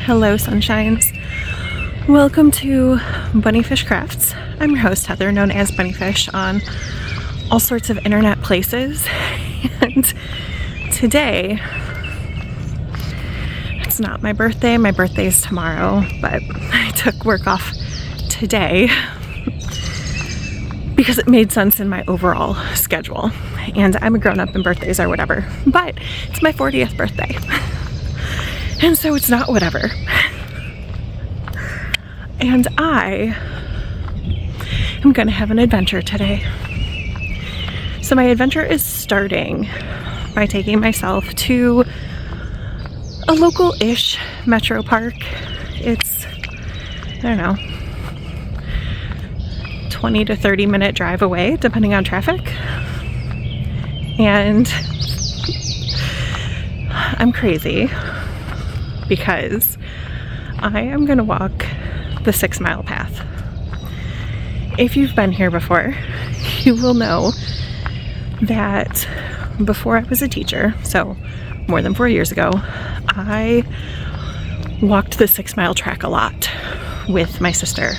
Hello, sunshines. Welcome to Bunnyfish Crafts. I'm your host, Heather, known as Bunnyfish on all sorts of internet places. And today, it's not my birthday. My birthday is tomorrow, but I took work off today because it made sense in my overall schedule. And I'm a grown-up and birthdays are whatever, but it's my 40th birthday. And so it's not whatever. And I am gonna have an adventure today. So my adventure is starting by taking myself to a local-ish metro park. It's, I don't know, 20 to 30 minute drive away, depending on traffic. And I'm crazy because I am gonna walk the 6 mile path. If you've been here before, you will know that before I was a teacher, so more than 4 years ago, I walked the 6 mile track a lot with my sister.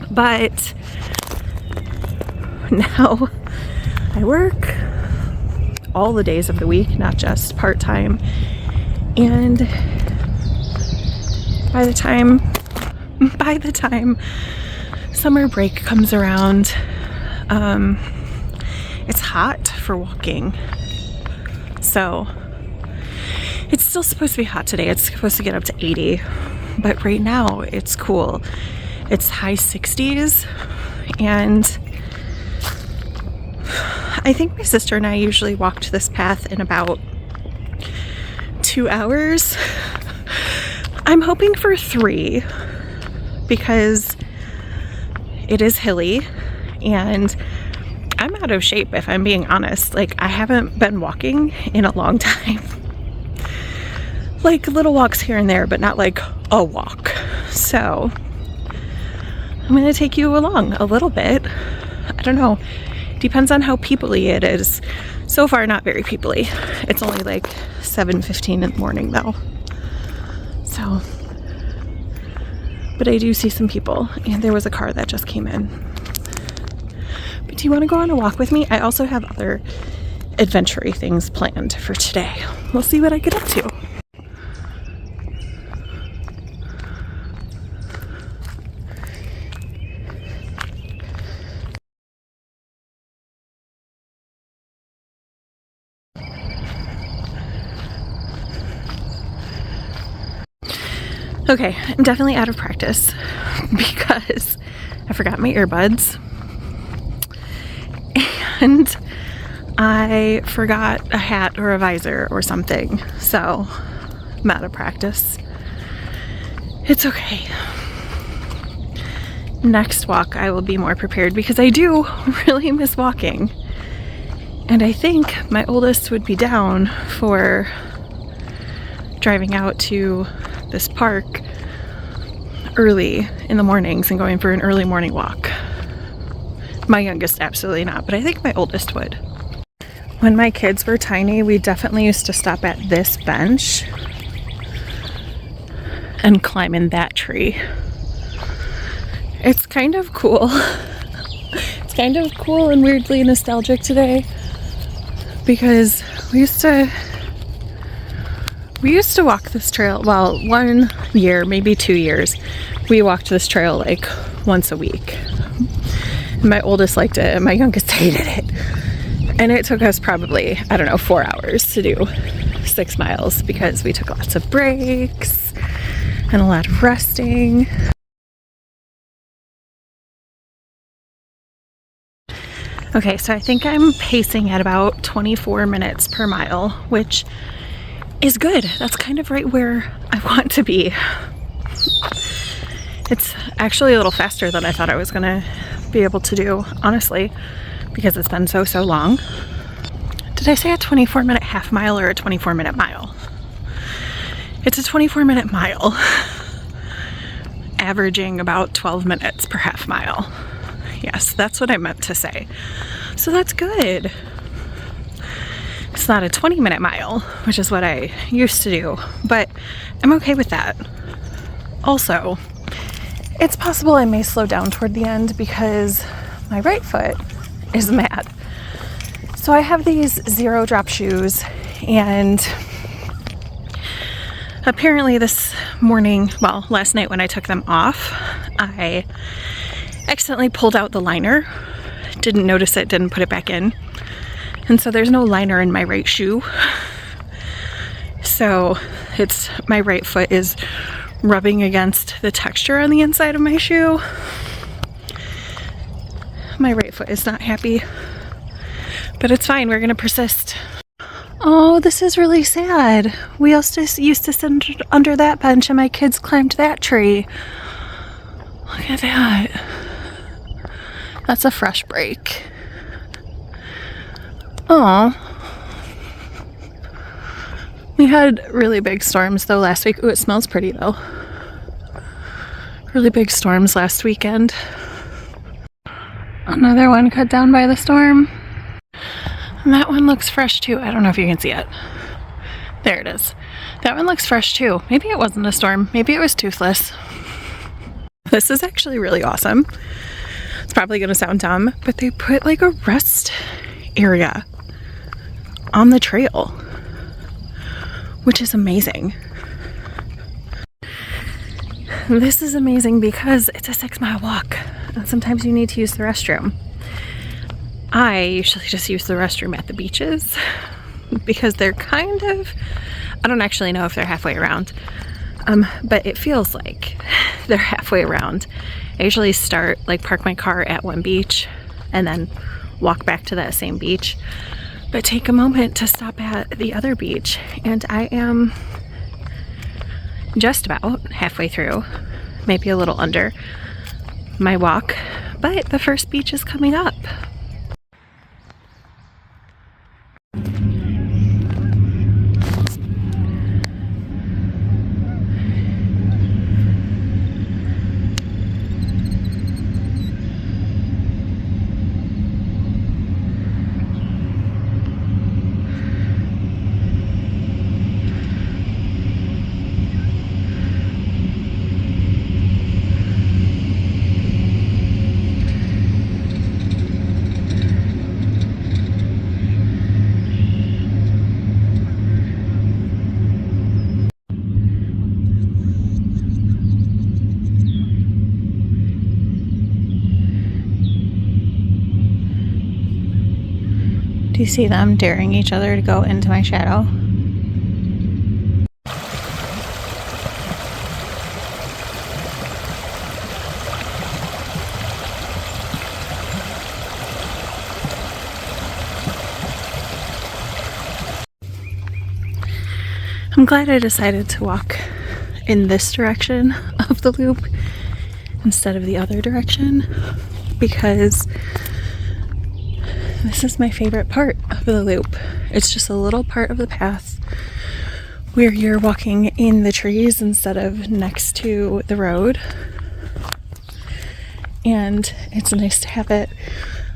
But now I work all the days of the week, not just part-time. And by the time summer break comes around, it's hot for walking. So it's still supposed to be hot today. It's supposed to get up to 80, but right now it's cool. It's high 60s, and I think my sister and I usually walked this path in about 2 hours. I'm hoping for 3 because it is hilly and I'm out of shape, if I'm being honest. Like, I haven't been walking in a long time. Like little walks here and there, but not like a walk. So I'm gonna take you along a little bit. I don't know. Depends on how people-y it is. So far, not very people-y. It's only like 7:15 in the morning though. So, but I do see some people, and there was a car that just came in. But do you want to go on a walk with me? I also have other adventure-y things planned for today. We'll see what I get up to. Okay, I'm definitely out of practice because I forgot my earbuds and I forgot a hat or a visor or something, so I'm out of practice. It's okay. Next walk I will be more prepared because I do really miss walking, and I think my oldest would be down for driving out to this park early in the mornings and going for an early morning walk. My youngest absolutely not, but I think my oldest would. When my kids were tiny, we definitely used to stop at this bench and climb in that tree. It's kind of cool. It's kind of cool and weirdly nostalgic today because we used to walk this trail, well, 1 year, maybe 2 years, we walked this trail like once a week. My oldest liked it and my youngest hated it. And it took us probably, I don't know, 4 hours to do 6 miles because we took lots of breaks and a lot of resting. Okay, so I think I'm pacing at about 24 minutes per mile, which is good. That's kind of right where I want to be. It's actually a little faster than I thought I was gonna be able to do, honestly, because it's been so long. Did I say a 24 minute half mile or a 24 minute mile? It's a 24 minute mile, averaging about 12 minutes per half mile. Yes, that's what I meant to say. So that's good. It's not a 20-minute mile, which is what I used to do, but I'm okay with that. Also, it's possible I may slow down toward the end because my right foot is mad. So I have these zero drop shoes, and apparently this morning, well, last night when I took them off, I accidentally pulled out the liner, didn't notice it, didn't put it back in. And so there's no liner in my right shoe. So my right foot is rubbing against the texture on the inside of my shoe. My right foot is not happy, but it's fine. We're gonna persist. Oh, this is really sad. We used to sit under that bench and my kids climbed that tree. Look at that. That's a fresh break. Oh. We had really big storms though last week. Ooh, it smells pretty though. Really big storms last weekend. Another one cut down by the storm. And that one looks fresh too. I don't know if you can see it. There it is. That one looks fresh too. Maybe it wasn't a storm. Maybe it was toothless. This is actually really awesome. It's probably gonna sound dumb, but they put like a rest area on the trail, which is amazing. This is amazing because it's a 6-mile walk and sometimes you need to use the restroom. I usually just use the restroom at the beaches because they're kind of, I don't actually know if they're halfway around, but it feels like they're halfway around. I usually park my car at one beach and then walk back to that same beach, but take a moment to stop at the other beach, and I am just about halfway through, maybe a little under my walk, but the first beach is coming up. Do you see them daring each other to go into my shadow? I'm glad I decided to walk in this direction of the loop instead of the other direction, because this is my favorite part of the loop. It's just a little part of the path where you're walking in the trees instead of next to the road. And it's nice to have it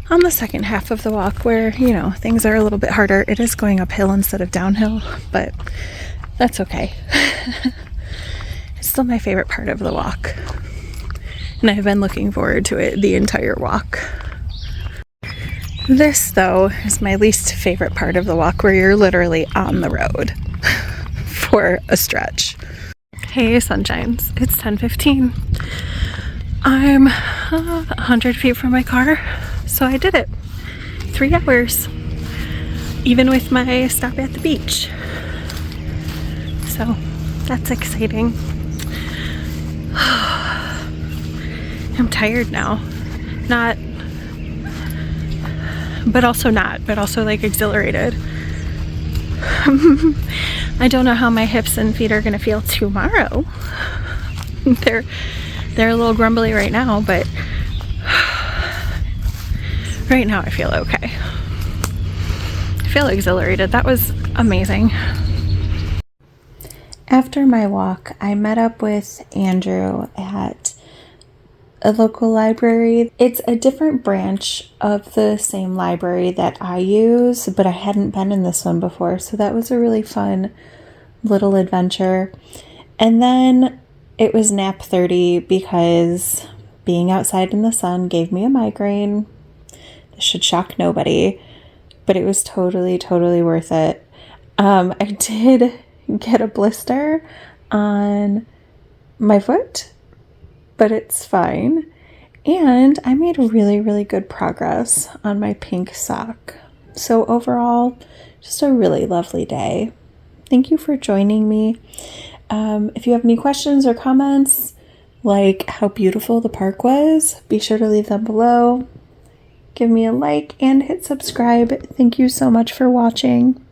on the second half of the walk where, you know, things are a little bit harder. It is going uphill instead of downhill, but that's okay. It's still my favorite part of the walk. And I've been looking forward to it the entire walk. This, though, is my least favorite part of the walk, where you're literally on the road for a stretch. Hey, sunshines. It's 10:15. I'm 100 feet from my car, so I did it. 3 hours, even with my stop at the beach. So that's exciting. I'm tired now. Not, but also not, but also like exhilarated. I don't know how my hips and feet are gonna feel tomorrow. They're a little grumbly right now, but right now I feel okay. I feel exhilarated. That was amazing. After my walk, I met up with Andrew at a local library. It's a different branch of the same library that I use, but I hadn't been in this one before, so that was a really fun little adventure. And then It was nap 30 because being outside in the sun gave me a migraine. This should shock nobody, but it was totally, totally worth it. I did get a blister on my foot, but it's fine. And I made really, really good progress on my pink sock. So overall, just a really lovely day. Thank you for joining me. If you have any questions or comments, like how beautiful the park was, be sure to leave them below. Give me a like and hit subscribe. Thank you so much for watching.